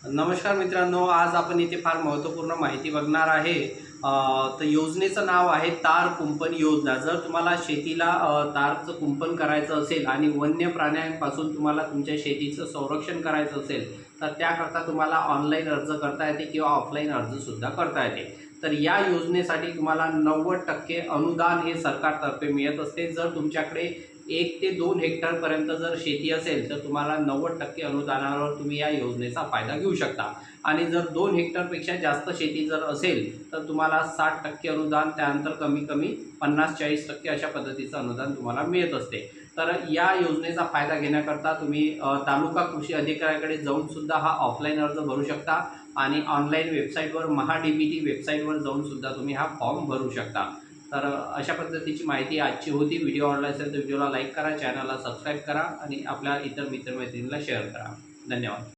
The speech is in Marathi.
नमस्कार मित्रांनो, आज आपण इथे फार महत्त्वपूर्ण माहिती बघणार आहे। तर योजनेचं नाव आहे तार कुंपण योजना। जर तुम्हाला शेतीला तारचं कुंपण करायचं असेल आणि वन्य प्राण्यांपासून तुम्हाला तुमच्या शेतीचं संरक्षण करायचं असेल, तर त्याकरता तुम्हाला ऑनलाईन अर्ज करता येते किंवा ऑफलाईन अर्जसुद्धा करता येते। तर या योजनेसाठी तुम्हाला 90% अनुदान हे सरकारतर्फे मिळत असते। जर तुमच्याकडे 1 ते 2 हेक्टरपर्यंत जर शेती असेल तर तुम्हाला 90% अनुदानावर तुम्ही या योजनेचा फायदा घेऊ शकता। आणि जर 2 हेक्टरपेक्षा जास्त शेती जर असेल तर तुम्हाला 60% अनुदान, त्यानंतर कमी कमी 50-40% अशा पद्धतीचं अनुदान तुम्हाला मिळत असते। तर या योजनेचा फायदा घेण्याकरता तुम्ही तालुका कृषी अधिकाऱ्याकडे जाऊन सुद्धा हा ऑफलाईन अर्ज भरू शकता आणि ऑनलाईन वेबसाईटवर महाडीबीटी वेबसाईटवर जाऊन सुद्धा तुम्ही हा फॉर्म भरू शकता। तर अशा पद्धतीची माहिती आजची होती। व्हिडिओ आवडला असेल तर व्हिडिओला लाईक करा, चॅनलला सबस्क्राईब करा आणि आपल्या इतर मित्रमैत्रिणींना शेअर करा। धन्यवाद।